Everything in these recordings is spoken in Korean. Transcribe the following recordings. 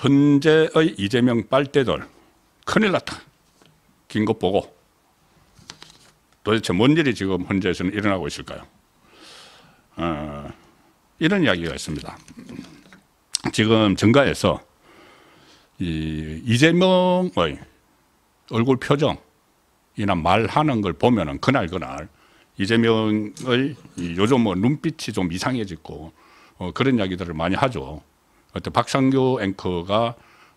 헌재의 이재명 빨대들 큰일 났다. 긴 것 보고 도대체 뭔 일이 지금 헌재에서는 일어나고 있을까요? 이런 이야기가 있습니다. 지금 정가에서 이재명의 얼굴 표정이나 말하는 걸 보면은 그날 이재명의 요즘 뭐 눈빛이 좀 이상해지고 그런 이야기들을 많이 하죠. 그때 박상규 앵커가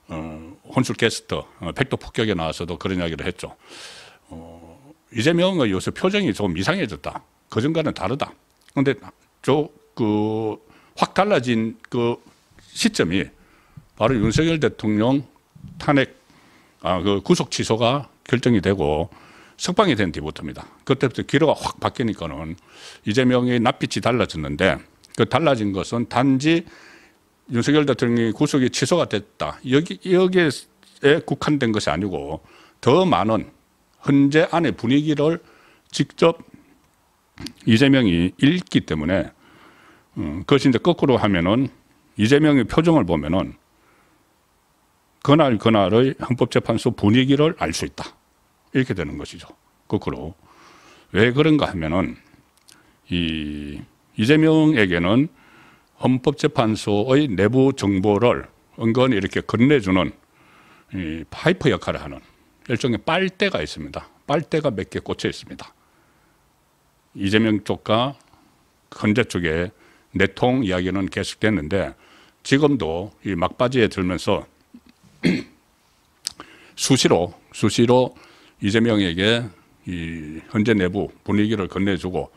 혼술 게스트 백도 폭격에 나와서도 그런 이야기를 했죠. 이재명의 요새 표정이 좀 이상해졌다. 그전과는 다르다. 그런데 확 달라진 그 시점이 바로 윤석열 대통령 탄핵, 그 구속 취소가 결정이 되고 석방이 된 뒤부터입니다. 그때부터 기로가 확 바뀌니까는 이재명의 낯빛이 달라졌는데 그 달라진 것은 단지 윤석열 대통령이 구속이 취소가 됐다. 여기에 국한된 것이 아니고 더 많은 헌재 안의 분위기를 직접 이재명이 읽기 때문에 그것이 이제 거꾸로 하면은 이재명의 표정을 보면은 그날의 헌법재판소 분위기를 알 수 있다. 이렇게 되는 것이죠. 거꾸로. 왜 그런가 하면은 이재명에게는 헌법재판소의 내부 정보를 은근히 이렇게 건네주는 파이프 역할을 하는 일종의 빨대가 있습니다. 빨대가 몇 개 꽂혀 있습니다. 이재명 쪽과 헌재 쪽에 내통 이야기는 계속됐는데 지금도 이 막바지에 들면서 수시로 이재명에게 이 헌재 내부 분위기를 건네주고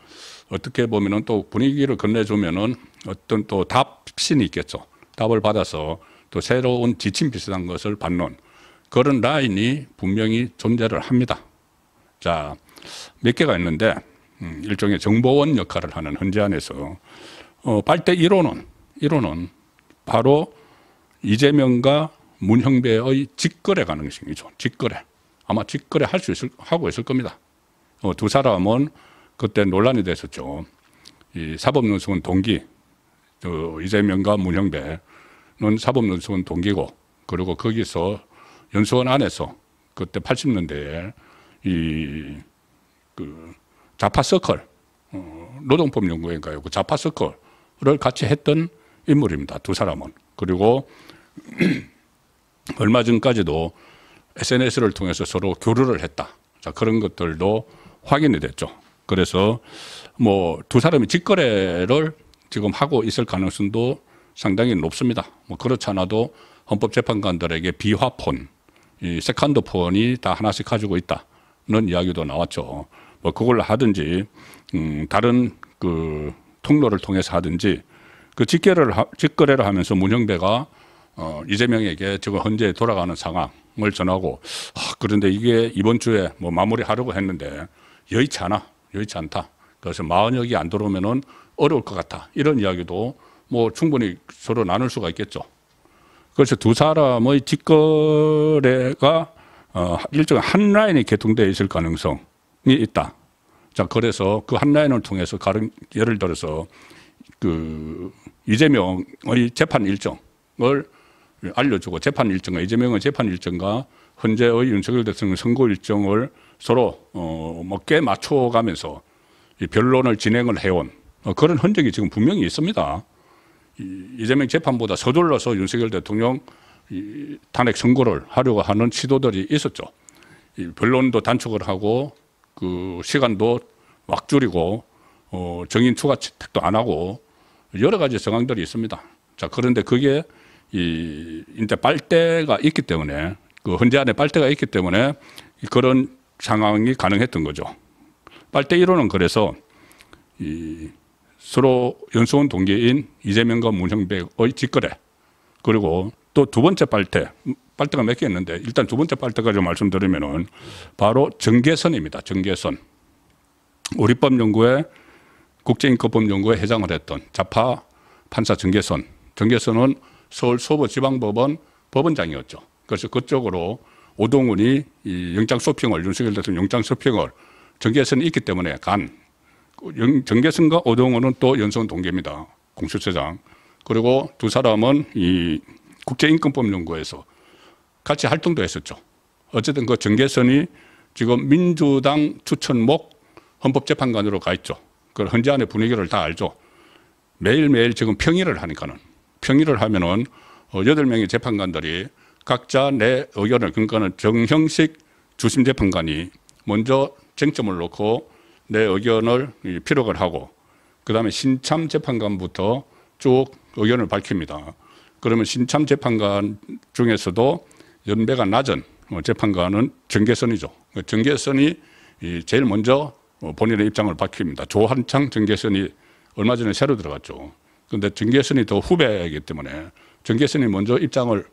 어떻게 보면은 또 분위기를 건네주면은 어떤 또 답신이 있겠죠. 답을 받아서 또 새로운 지침 비슷한 것을 받는 그런 라인이 분명히 존재를 합니다. 자, 몇 개가 있는데 일종의 정보원 역할을 하는 헌재 안에서 빨대 1호는 바로 이재명과 문형배의 직거래 가능성이죠. 직거래. 아마 직거래 하고 있을 겁니다. 두 사람은 그때 논란이 됐었죠. 이 사법연수원 동기, 이재명과 문형배는 사법연수원 동기고, 그리고 거기서 연수원 안에서 그때 80년대에 자파서클, 노동법연구회인가요? 그 자파서클을 같이 했던 인물입니다. 두 사람은. 그리고 얼마 전까지도 SNS를 통해서 서로 교류를 했다. 자, 그런 것들도 확인이 됐죠. 그래서 뭐 두 사람이 직거래를 지금 하고 있을 가능성도 상당히 높습니다. 뭐 그렇지 않아도 헌법재판관들에게 비화폰, 이 세컨드 폰이 다 하나씩 가지고 있다는 이야기도 나왔죠. 뭐 그걸 하든지 다른 그 통로를 통해서 하든지 그 직거래를 하면서 문형배가 이재명에게 지금 헌재에 돌아가는 상황을 전하고 그런데 이게 이번 주에 뭐 마무리하려고 했는데 여의치 않다. 그래서 40여기 안 들어오면은 어려울 것 같다. 이런 이야기도 뭐 충분히 서로 나눌 수가 있겠죠. 그래서 두 사람의 직거래가 일종의 한 라인이 개통되어 있을 가능성이 있다. 자, 그래서 그 한 라인을 통해서 예를 들어서 그 이재명의 재판 일정을 알려주고 재판 일정과 이재명의 재판 일정과 헌재의 윤석열 대통령 선고 일정을 서로 꽤 맞춰가면서 변론을 진행을 해온 그런 흔적이 지금 분명히 있습니다. 이재명 재판보다 서둘러서 윤석열 대통령 탄핵 선고를 하려고 하는 시도들이 있었죠. 변론도 단축을 하고 그 시간도 막 줄이고 정인 추가 채택도 안 하고 여러 가지 정황들이 있습니다. 자, 그런데 그게 이제 빨대가 있기 때문에 그 헌재 안에 빨대가 있기 때문에 그런 상황이 가능했던 거죠. 빨대 1호는 그래서 서로 연수원 동기인 이재명과 문형배의 직거래, 그리고 또 두 번째 빨대가 몇 개 있는데 일단 두 번째 빨대까지 말씀드리면은 바로 정계선입니다. 정계선. 우리법연구회 국제인권법연구회 회장을 했던 자파 판사 정계선. 정계선은 서울 서부지방법원 법원장이었죠. 그래서 그쪽으로 오동훈이 이 영장 쇼핑을 윤석열 대통령 영장 쇼핑을 정계선이 있기 때문에 정계선과 오동훈은 또 연수원 동기입니다. 공수처장. 그리고 두 사람은 이 국제인권법연구회에서 같이 활동도 했었죠. 어쨌든 그 정계선이 지금 민주당 추천목 헌법재판관으로 가 있죠. 그 현재 안의 분위기를 다 알죠. 매일매일 지금 평의를 하니까는. 평의를 하면은 8명의 재판관들이 각자 내 의견을, 그러니까는 정형식 주심재판관이 먼저 쟁점을 놓고 내 의견을 피력을 하고, 그 다음에 신참 재판관부터 쭉 의견을 밝힙니다. 그러면 신참 재판관 중에서도 연배가 낮은 재판관은 정계선이죠. 정계선이 제일 먼저 본인의 입장을 밝힙니다. 조한창 정계선이 얼마 전에 새로 들어갔죠. 그런데 정계선이 더 후배이기 때문에 정계선이 먼저 입장을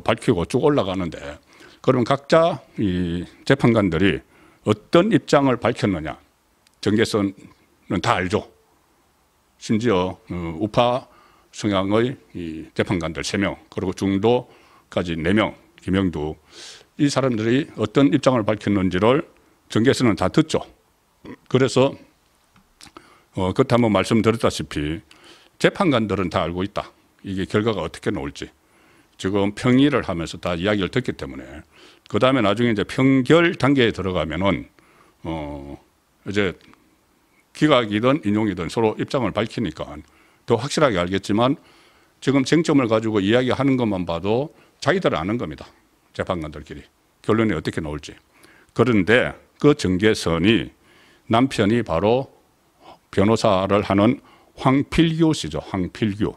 밝히고 쭉 올라가는데, 그러면 각자 이 재판관들이 어떤 입장을 밝혔느냐, 정계선은 다 알죠. 심지어 우파 성향의 이 재판관들 3명, 그리고 중도까지 4명, 김영두, 이 사람들이 어떤 입장을 밝혔는지를 정계선은 다 듣죠. 그래서 그때 한번 말씀드렸다시피 재판관들은 다 알고 있다. 이게 결과가 어떻게 나올지. 지금 평의를 하면서 다 이야기를 듣기 때문에, 그 다음에 나중에 이제 평결 단계에 들어가면은 이제 기각이든 인용이든 서로 입장을 밝히니까 더 확실하게 알겠지만, 지금 쟁점을 가지고 이야기하는 것만 봐도 자기들은 아는 겁니다. 재판관들끼리 결론이 어떻게 나올지. 그런데 그 정계선이 남편이 바로 변호사를 하는 황필규 씨죠. 황필규.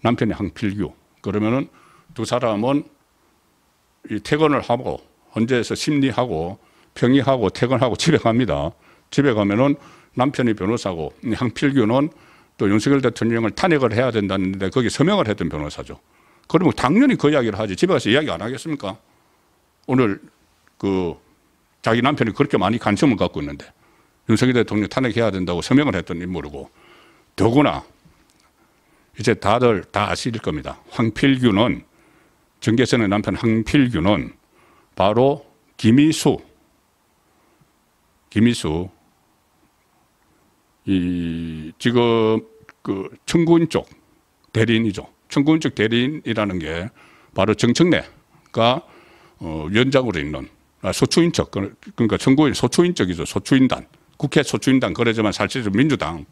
남편이 황필규. 그러면은 두 사람은 이 퇴근을 하고 헌재에서 심리하고 평의하고 퇴근하고 집에 갑니다. 집에 가면은 남편이 변호사고 황필규는 또 윤석열 대통령을 탄핵을 해야 된다는데 거기 서명을 했던 변호사죠. 그러면 당연히 그 이야기를 하지. 집에 가서 이야기 안 하겠습니까? 오늘 그 자기 남편이 그렇게 많이 관심을 갖고 있는데 윤석열 대통령 탄핵해야 된다고 서명을 했던 인물이고, 더구나 이제 다들 다 아실 겁니다. 황필규는, 정계선의 남편 황필규는 바로 김희수 이 지금 그 청구인 쪽 대리인이죠. 청구인 쪽 대리인이라는 게 바로 정청래가 위원장으로 있는 소추인척, 그러니까 청구인 소추인척이죠. 소추인단, 국회 소추인단, 그러지만 사실은 민주당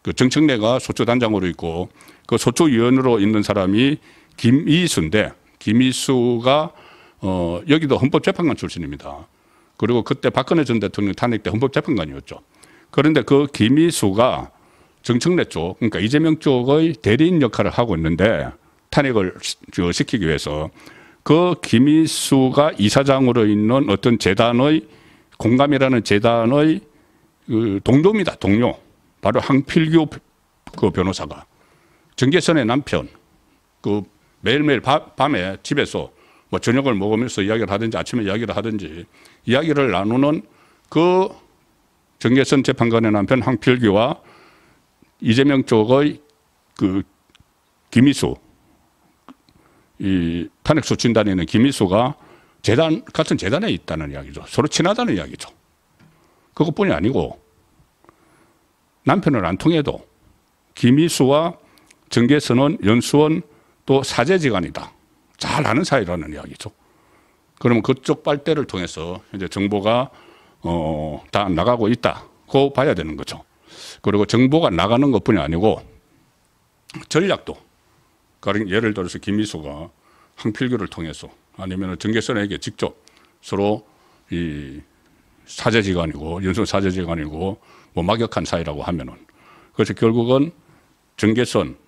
그 정청래가 소추단장으로 있고, 그 소추위원으로 있는 사람이 김희수인데, 김희수가 여기도 헌법재판관 출신입니다. 그리고 그때 박근혜 전 대통령 탄핵 때 헌법재판관이었죠. 그런데 그 김희수가 정청래 쪽, 그러니까 이재명 쪽의 대리인 역할을 하고 있는데, 탄핵을 시키기 위해서 그 김희수가 이사장으로 있는 어떤 재단의, 공감이라는 재단의 그 동료입니다. 동료. 바로 황필규 그 변호사가 정계선의 남편, 그 매일매일 밤에 집에서 뭐 저녁을 먹으면서 이야기를 하든지 아침에 이야기를 하든지 이야기를 나누는 그 정계선 재판관의 남편 황필규와 이재명 쪽의 그 김희수, 이 탄핵 소추인단에 있는 김희수가 같은 재단에 있다는 이야기죠. 서로 친하다는 이야기죠. 그것뿐이 아니고 남편을 안 통해도 김희수와 정계선은 연수원 또 사제지간이다. 잘 아는 사이라는 이야기죠. 그러면 그쪽 빨대를 통해서 이제 정보가 다 나가고 있다고 봐야 되는 거죠. 그리고 정보가 나가는 것뿐이 아니고 전략도, 예를 들어서 김희수가 황필규를 통해서 아니면 정계선에게 직접 서로 이 사제지간이고 연수원 사제지간이고 뭐 막역한 사이라고 하면은, 그래서 결국은 정계선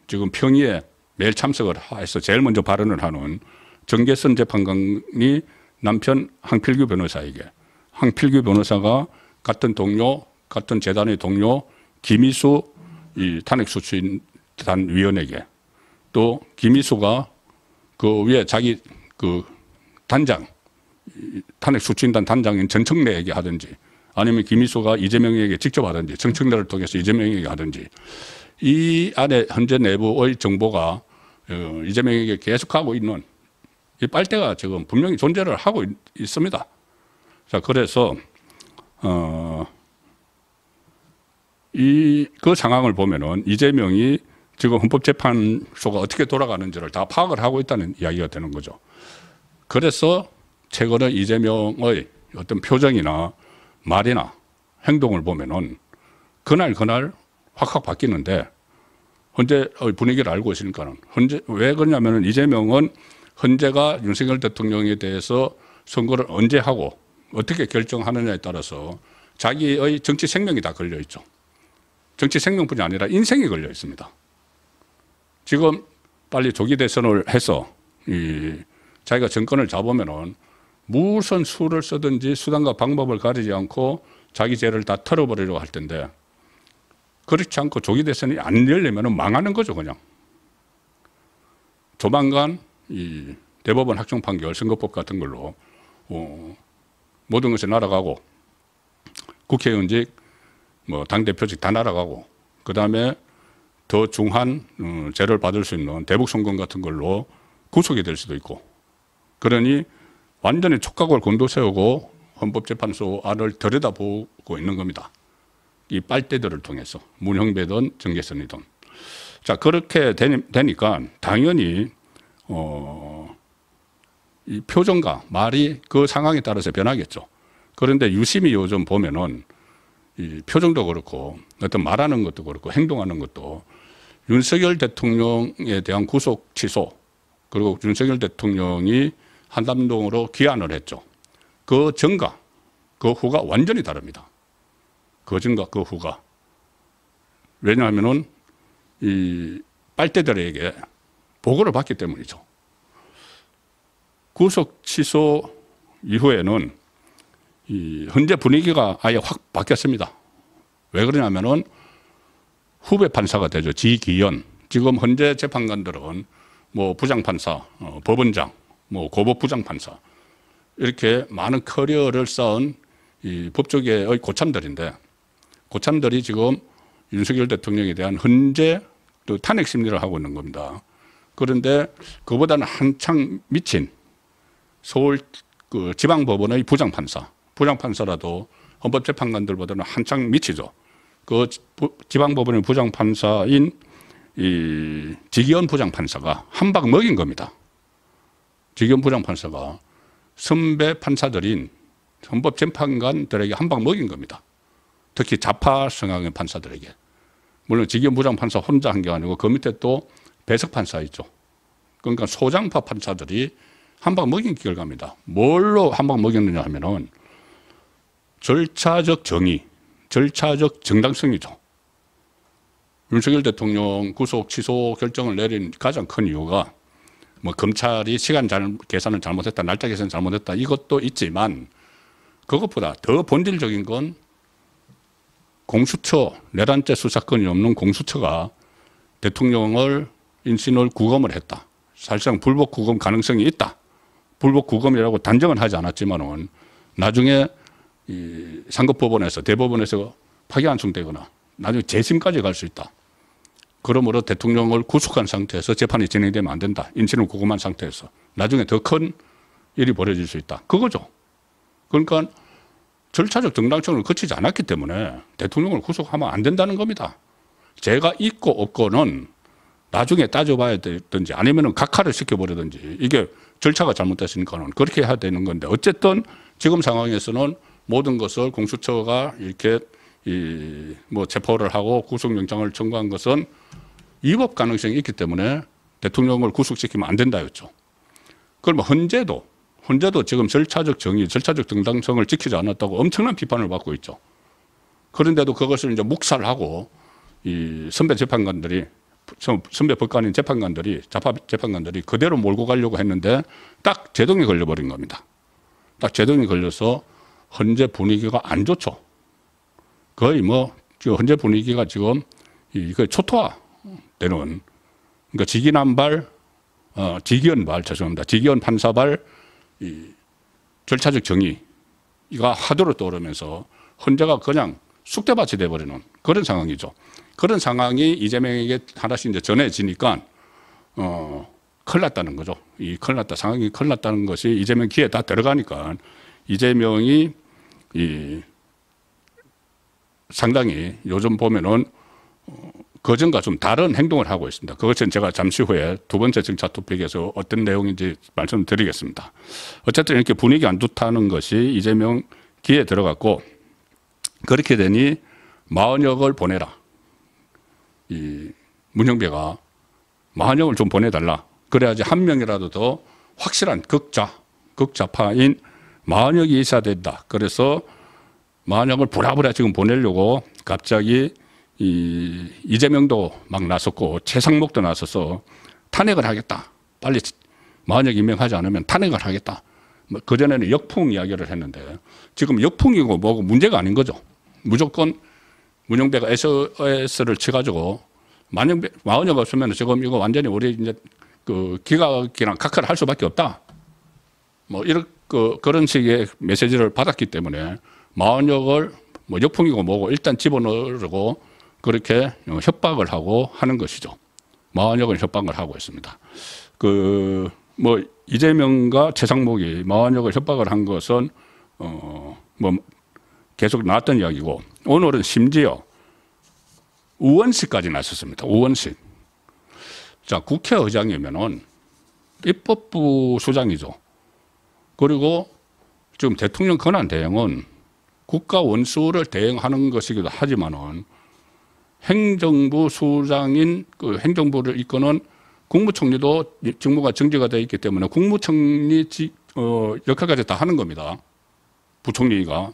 지금 평의에 매일 참석을 해서 제일 먼저 발언을 하는 정계선 재판관이 남편 황필규 변호사에게, 황필규 변호사가 같은 동료, 같은 재단의 동료 김희수 이 탄핵소추인단 위원에게, 또 김희수가 그 위에 자기 그 단장, 탄핵소추인단 단장인 전청래에게 하든지, 아니면 김희수가 이재명에게 직접 하든지, 정청래를 통해서 이재명에게 하든지, 이 안에 현재 내부의 정보가 이재명에게 계속하고 있는 이 빨대가 지금 분명히 존재를 하고 있습니다. 자, 그래서 그 상황을 보면은 이재명이 지금 헌법재판소가 어떻게 돌아가는지를 다 파악을 하고 있다는 이야기가 되는 거죠. 그래서 최근에 이재명의 어떤 표정이나 말이나 행동을 보면은 그날 확 바뀌는데 헌재의 분위기를 알고 있으니까는 왜 그러냐면은 이재명은 헌재가 윤석열 대통령에 대해서 선거를 언제 하고 어떻게 결정하느냐에 따라서 자기의 정치 생명이 다 걸려 있죠. 정치 생명뿐이 아니라 인생이 걸려 있습니다. 지금 빨리 조기 대선을 해서 자기가 정권을 잡으면은 무슨 수를 쓰든지 수단과 방법을 가리지 않고 자기 죄를 다 털어버리려고 할 텐데 그렇지 않고 조기 대선이 안 열리면 망하는 거죠, 그냥. 조만간 이 대법원 확정 판결, 선거법 같은 걸로 모든 것이 날아가고 국회의원직, 뭐 당대표직 다 날아가고 그 다음에 더 중한 죄를 받을 수 있는 대북송금 같은 걸로 구속이 될 수도 있고 그러니 완전히 촉각을 곤두세우고 헌법재판소 안을 들여다보고 있는 겁니다. 이 빨대들을 통해서 문형배든 정계선이든. 자, 그렇게 되니까 당연히 이 표정과 말이 그 상황에 따라서 변하겠죠. 그런데 유심히 요즘 보면은 이 표정도 그렇고 어떤 말하는 것도 그렇고 행동하는 것도 윤석열 대통령에 대한 구속 취소 그리고 윤석열 대통령이 한남동으로 귀환을 했죠. 그 전과 그 후가 완전히 다릅니다. 그 전과 그 후가. 왜냐하면은 이 빨대들에게 보고를 받기 때문이죠. 구속 취소 이후에는 이 헌재 분위기가 아예 확 바뀌었습니다. 왜 그러냐면은 후배 판사가 되죠. 지기현. 지금 헌재 재판관들은 뭐 부장판사, 법원장, 뭐 고법 부장판사 이렇게 많은 커리어를 쌓은 이 법조계의 고참들인데 고참들이 지금 윤석열 대통령에 대한 헌재 또 탄핵 심리를 하고 있는 겁니다. 그런데 그보다는 한창 미친 서울 그 지방법원의 부장판사라도 헌법재판관들보다는 한창 미치죠. 그 지방법원의 부장판사인 이 지기현 부장판사가 한 방 먹인 겁니다. 지기현 부장판사가 선배 판사들인 헌법재판관들에게 한 방 먹인 겁니다. 특히 좌파 성향의 판사들에게. 물론 지기현 부장판사 혼자 한 게 아니고 그 밑에 또 배석 판사 있죠. 그러니까 소장파 판사들이 한 방 먹인 결과입니다. 뭘로 한 방 먹였느냐 하면은 절차적 정의, 절차적 정당성이죠. 윤석열 대통령 구속 취소 결정을 내린 가장 큰 이유가 뭐 검찰이 시간 계산을 잘못했다, 날짜 계산 잘못했다 이것도 있지만 그것보다 더 본질적인 건 공수처, 내란죄 수사권이 없는 공수처가 대통령을 인신을 구금을 했다. 사실상 불법 구금 가능성이 있다. 불법 구금이라고 단정은 하지 않았지만은 나중에 이 상급법원에서 대법원에서 파기환송되거나 나중에 재심까지 갈 수 있다. 그러므로 대통령을 구속한 상태에서 재판이 진행되면 안 된다. 인신을 구금한 상태에서 나중에 더 큰 일이 벌어질 수 있다. 그거죠. 그러니까 절차적 정당성을 거치지 않았기 때문에 대통령을 구속하면 안 된다는 겁니다. 죄가 있고 없고는 나중에 따져봐야 되든지 아니면 각하를 시켜버리든지 이게 절차가 잘못됐으니까는 그렇게 해야 되는 건데 어쨌든 지금 상황에서는 모든 것을 공수처가 이렇게 뭐 체포를 하고 구속영장을 청구한 것은 위법 가능성이 있기 때문에 대통령을 구속시키면 안 된다였죠. 그럼 헌재도 지금 절차적 정의, 절차적 정당성을 지키지 않았다고 엄청난 비판을 받고 있죠. 그런데도 그것을 이제 묵살하고 이 선배 법관인 재판관들이, 좌파 재판관들이 그대로 몰고 가려고 했는데 딱 제동이 걸려버린 겁니다. 딱 제동이 걸려서 헌재 분위기가 안 좋죠. 거의 뭐, 헌재 분위기가 지금 이거 초토화되는, 그러니까 지기현 판사발 이 절차적 정의가 화두로 떠오르면서 헌재가 그냥 쑥대밭이 돼버리는 그런 상황이죠. 그런 상황이 이재명에게 하나씩 이제 전해지니까, 큰일 났다는 거죠. 상황이 큰일 났다는 것이 이재명 귀에 다 들어가니까 이재명이 상당히 요즘 보면은 그전과 좀 다른 행동을 하고 있습니다. 그것은 제가 잠시 후에 두 번째 정차 토픽에서 어떤 내용인지 말씀드리겠습니다. 어쨌든 이렇게 분위기 안 좋다는 것이 이재명 기에 들어갔고, 그렇게 되니 40억을 보내라. 이 문영배가 40억을 좀 보내달라. 그래야지 한 명이라도 더 확실한 극좌파인 40억이 있어야 된다. 그래서 40억을 부랴부랴 지금 보내려고 갑자기 이재명도 막 나섰고 최상목도 나서서 탄핵을 하겠다. 빨리 40억 임명하지 않으면 탄핵을 하겠다. 그전에는 역풍 이야기를 했는데 지금 역풍이고 뭐고 문제가 아닌 거죠. 무조건 문영배가 SOS를 쳐가지고 40억 없으면 지금 이거 완전히 우리 이제 그 기각이랑 각하를 할 수밖에 없다. 뭐 이런 그런 식의 메시지를 받았기 때문에 40억을 뭐 역풍이고 뭐고 일단 집어넣으려고 그렇게 협박을 하고 하는 것이죠. 40억을 협박을 하고 있습니다. 뭐 이재명과 최상목이 40억을 협박을 한 것은 뭐 계속 나왔던 이야기고, 오늘은 심지어 우원식까지 나섰습니다. 우원식. 자, 국회의장이면은 입법부 수장이죠. 그리고 지금 대통령 권한 대행은 국가 원수를 대행하는 것이기도 하지만은 행정부 수장인 그 행정부를 이끄는 국무총리도 직무가 정지가 되어 있기 때문에 국무총리 역할까지 다 하는 겁니다. 부총리가.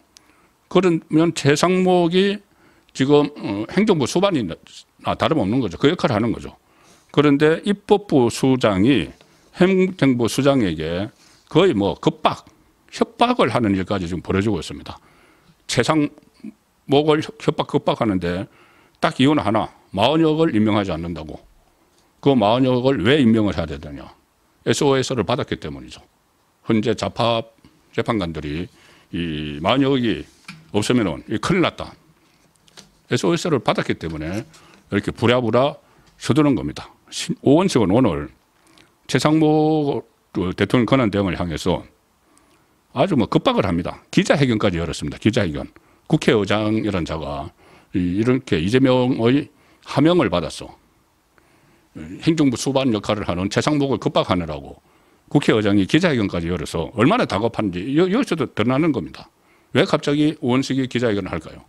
그러면 최상목이 지금 행정부 수반이나 다름없는 거죠. 그 역할을 하는 거죠. 그런데 입법부 수장이 행정부 수장에게 거의 뭐 협박을 하는 일까지 지금 벌어지고 있습니다. 최상목을 협박하는데 딱 이유는 하나, 40억을 임명하지 않는다고. 그 40억을 왜 임명을 해야 되느냐. SOS를 받았기 때문이죠. 현재 좌파 재판관들이 이 40억이 없으면 큰일 났다. SOS를 받았기 때문에 이렇게 부랴부랴 서두른 겁니다. 오원식은 오늘 최상목 대통령 권한 대행을 향해서 아주 뭐 급박을 합니다. 기자회견까지 열었습니다. 기자회견. 국회의장이라는 자가 이렇게 이재명의 하명을 받았어. 행정부 수반 역할을 하는 최상목을 급박하느라고 국회의장이 기자회견까지 열어서 얼마나 다급한지 여기서도 드러나는 겁니다. 왜 갑자기 오원식이 기자회견을 할까요?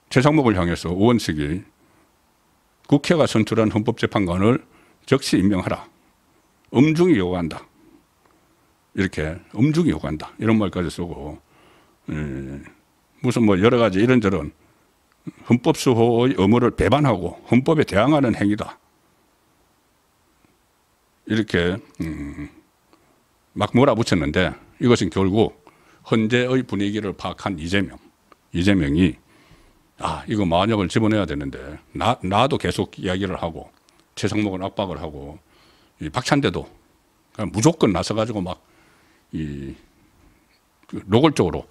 최상목을 향해서 오원식이 국회가 선출한 헌법재판관을 즉시 임명하라. 엄중히 요구한다. 이렇게 엄중히 요구한다. 이런 말까지 쓰고 무슨 뭐 여러 가지 이런저런 헌법수호의 의무를 배반하고 헌법에 대항하는 행위다. 이렇게 막 몰아붙였는데 이것은 결국 현재의 분위기를 파악한 이재명이 이거 40억을 집어내야 되는데 나도 계속 이야기를 하고 최상목은 압박을 하고 박찬대도 무조건 나서가지고 막 노골적으로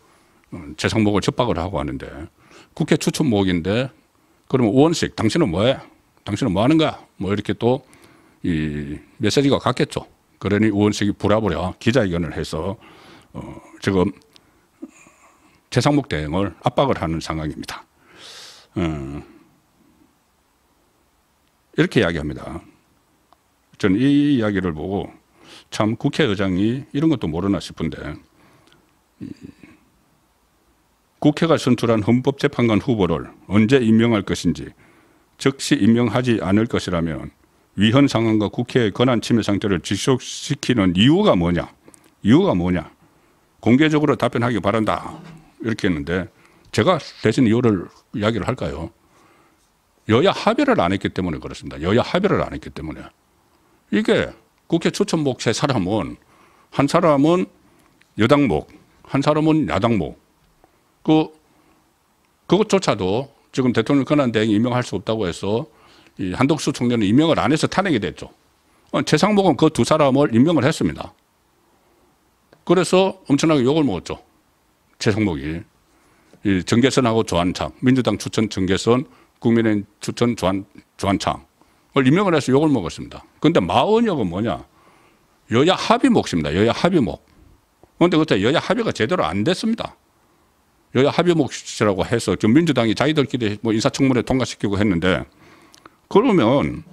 최상목을 협박을 하고 하는데 국회 추천목인데 그러면 오원식 당신은 뭐해? 당신은 뭐 하는 거야? 뭐 이렇게 또 메시지가 갔겠죠. 그러니 오원식이 부랴부랴 기자회견을 해서 지금 최상목 대행을 압박을 하는 상황입니다. 이렇게 이야기합니다. 저는 이 이야기를 보고 참 국회의장이 이런 것도 모르나 싶은데 국회가 선출한 헌법재판관 후보를 언제 임명할 것인지 즉시 임명하지 않을 것이라면 위헌 상황과 국회의 권한 침해 상태를 지속시키는 이유가 뭐냐? 공개적으로 답변하기 바란다. 이렇게 했는데 제가 대신 이유를 이야기를 할까요? 여야 합의를 안 했기 때문에 그렇습니다. 여야 합의를 안 했기 때문에. 이게 국회 추천목 세 사람은 한 사람은 여당목, 한 사람은 야당목. 그것조차도 지금 대통령 권한대행이 임명할 수 없다고 해서 이 한덕수 총리는 임명을 안 해서 탄핵이 됐죠. 최상목은 그 두 사람을 임명을 했습니다. 그래서 엄청나게 욕을 먹었죠. 최상목이. 이 정계선하고 조한창, 민주당 추천 정계선, 국민의힘 추천 조한창을 임명을 해서 욕을 먹었습니다. 그런데 40억은 뭐냐? 여야 합의 몫입니다. 여야 합의 몫. 그런데 그때 여야 합의가 제대로 안 됐습니다. 여야 합의 몫이라고 해서 좀 민주당이 자기들끼리 뭐 인사청문회 통과시키고 했는데 그러면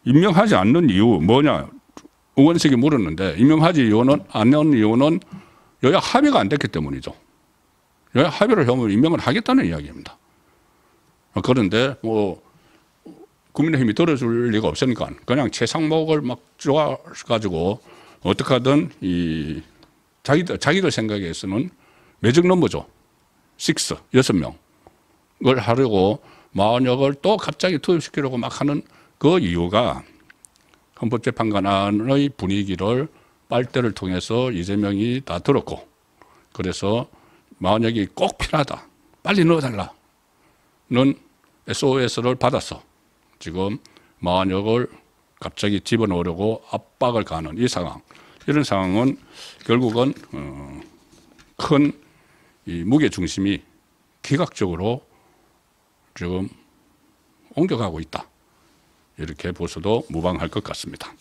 임명하지 않는 이유 뭐냐 의원석이 물었는데 임명하지 않는 이유는 여야 합의가 안 됐기 때문이죠. 여야 합의를 하면 임명을 하겠다는 이야기입니다. 그런데 뭐 국민의힘이 들어줄 리가 없으니까 그냥 최상목을 막 쪼아가지고 어떻게 하든 이 자기들 생각에서는 매직 넘버죠. 6명을 하려고 마흔역을 또 갑자기 투입시키려고 막 하는 그 이유가 헌법재판관의 분위기를 빨대를 통해서 이재명이 다 들었고 그래서 마흔역이 꼭 필요하다. 빨리 넣어달라는 SOS를 받았어. 지금 마흔역을 갑자기 집어넣으려고 압박을 가하는 이 상황. 이런 상황은 결국은 큰 이 무게 중심이 기각적으로 지금 옮겨가고 있다. 이렇게 보셔도 무방할 것 같습니다.